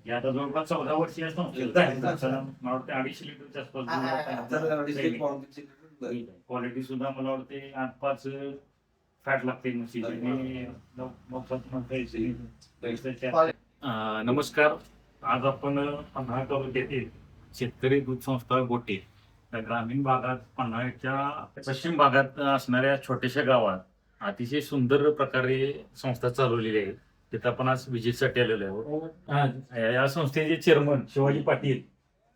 हे आता जवळपास 14 वर्षीय संस्थेला आहे. मला वाटतं 250 लिटरच्या आसपास क्वालिटी सुद्धा मला वाटते 8-5 फॅट लागते म्हशीची. नमस्कार. आज आपण पन्हाळा तालुक्यातील शेतकरी दूध संस्था गोटे ग्रामीण भागात पन्हाळ्याच्या पश्चिम भागात असणाऱ्या छोट्याशा गावात अतिशय सुंदर प्रकारे संस्था चालवलेली आहे. तिथं आपण आज विजिटसाठी आलेलो आहे. या संस्थेचे चेअरमन शिवाजी पाटील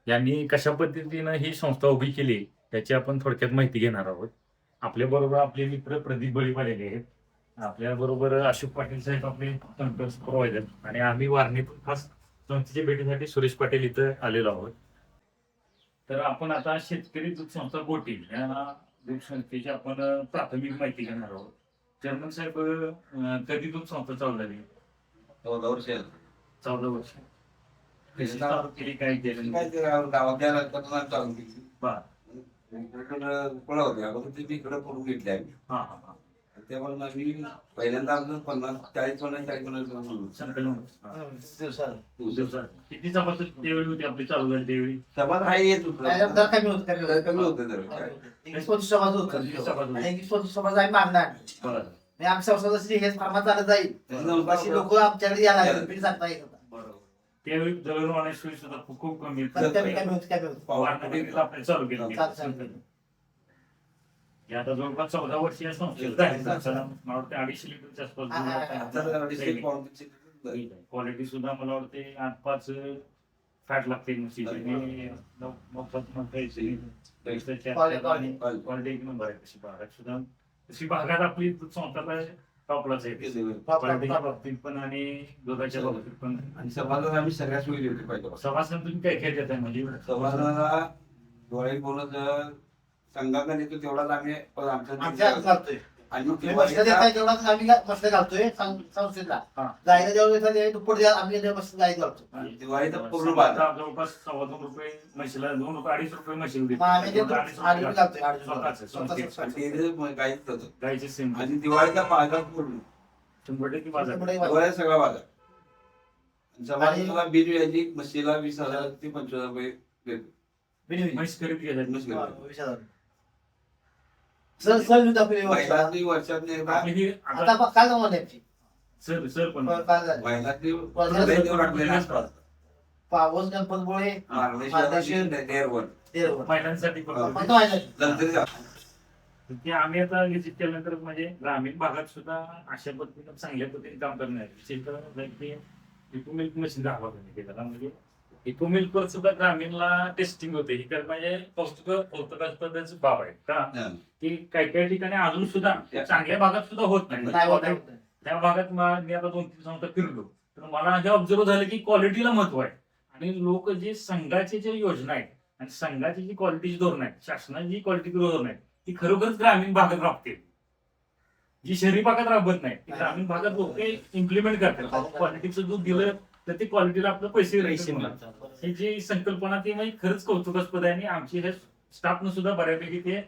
यांनी कशा पद्धतीनं ही संस्था उभी केली त्याची आपण थोडक्यात माहिती घेणार आहोत. आपल्या बरोबर आपले मित्र प्रदीप बळीवालेले आहेत. आपल्या बरोबर अशोक पाटील साहेब आपले सुपरवायझर आणि आम्ही वारणीतून खास संस्थेच्या भेटीसाठी सुरेश पाटील इथं आलेलो आहोत. तर आपण आता शेतकरी दूध संस्था गोटे या दूध संस्थेची आपण प्राथमिक माहिती घेणार आहोत. चेअरमन साहेब, कधी दूध संस्था चालू झाली? 14 वर्ष 14 वर्ष. कशी चालू केली, काय केलं? गावात चालू केली. बर. फळं होते अगोदर ते मी इकडे करून घेतले आम्ही. हा हा हा. त्यामुळे आम्ही पहिल्यांदा आमचं 40 दिवसात किती सभासद त्यावेळी होती आपली चालू झाली त्यावेळी? सभा आहे येत होतं. कमी होत कमी होतं जरा. बरं. आमच्या संस्थाची हेच फार्मात चालत जाईल. लोक आमच्याकडे यायला लागले सांगता येत होता. बरोबर. त्यावेळी दळणवळण सोयी सुद्धा खूप कमी कमी होत. आपल्याला चालू केलं. हे आता जवळपास 14 वर्षीय संस्थेला आहे. मला वाटतं 250 लिटरच्या आसपास क्वालिटी सुद्धा मला वाटते 8-5 फॅट लागते म्हशीची. क्वालिटी एक नंबर आहे. तशी भागात सुद्धा तशी भागात आपली संस्थाला टॉपलाच आहे. क्वालिटीच्या बाबतीत पण आणि दुधाच्या बाबतीत पण. आणि सभाला आम्ही सगळ्या सोयी देतो पाहिजे. सभासद तुम्ही काय काय देताय म्हणजे? सभाला डोळे बोलत संघाकडे येतो तेवढाच आम्ही आमच्या घालतोय आणि तेवढाच आम्ही मस्त घालतोय संस्थेला. गायला जेवढं दुप्पट आम्ही गाय घालतो. दिवाळीचा पूर्ण बाजार जवळपास 2.25 रुपये म्हशीला, 2-2.5 रुपये म्हशीला गाईच होतं. गायचे सेम आणि दिवाळीचा बाजार पूर्ण 100% बाजार. दिवाळी सगळा बाजार. समाजाला बिल यायची म्हशीला 20,000 ते 25,000 रुपये देतो. म्हैस खरेदी केल्या. सर महिलांनी वर्षात एकदा काय जमवली आमची सर पण महिलांनी पावस गणपतपुळे महिलांसाठी ते आम्ही आता विजिट केल्यानंतर म्हणजे ग्रामीण भागात सुद्धा अशा पद्धतीने चांगल्या पद्धतीने काम करणार मिल्क मशीन दाखवलं म्हणजे इको मिल्क वर सुद्धा ग्रामीणला टेस्टिंग होते. ही म्हणजे कौतुकास्पदच बाब आहे का की काही काही ठिकाणी अजून सुद्धा चांगल्या भागात सुद्धा होत नाही. त्या भागात मी आता 2-3 संस्था फिरलो तर मला हे ऑब्झर्व झालं की क्वालिटीला महत्व आहे. आणि लोक जे संघाची जी योजना आहे आणि संघाची जी क्वालिटीची धोरण आहे, शासनाची जी क्वालिटीची धोरण आहे ती खरोखरच ग्रामीण भागात राबते. जी शहरी भागात राबत नाही ती ग्रामीण भागात लोक इम्प्लिमेंट करतात. क्वालिटीचं दूध दिलं तर ते क्वालिटीला आपलं पैसे ही जी संकल्पना ती म्हणजे खरंच कौतुकास्पद आहे. आणि आमची हे स्टाफनं सुद्धा बऱ्यापैकी ते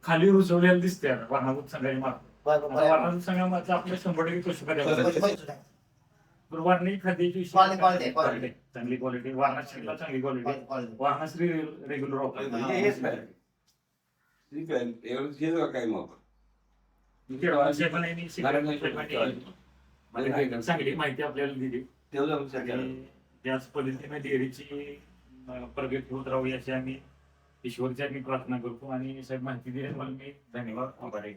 खाली रुजवलेलं दिसते. वारणा संघाची मार्फत वारणा संघामध्ये आपल्या 100% कृषी कार्य वारणी खाद्याची चांगली क्वालिटी, वारणा श्रीला चांगली क्वालिटी, वारणा श्री रेग्युलर चांगली माहिती आपल्याला दिली. त्याच पद्धतीने डेअरीची प्रगती होत राहू याची आम्ही ईश्वरची आम्ही प्रार्थना करतो. आणि साहेब माहिती दिल्याबद्दल मी धन्यवाद आभार आहे.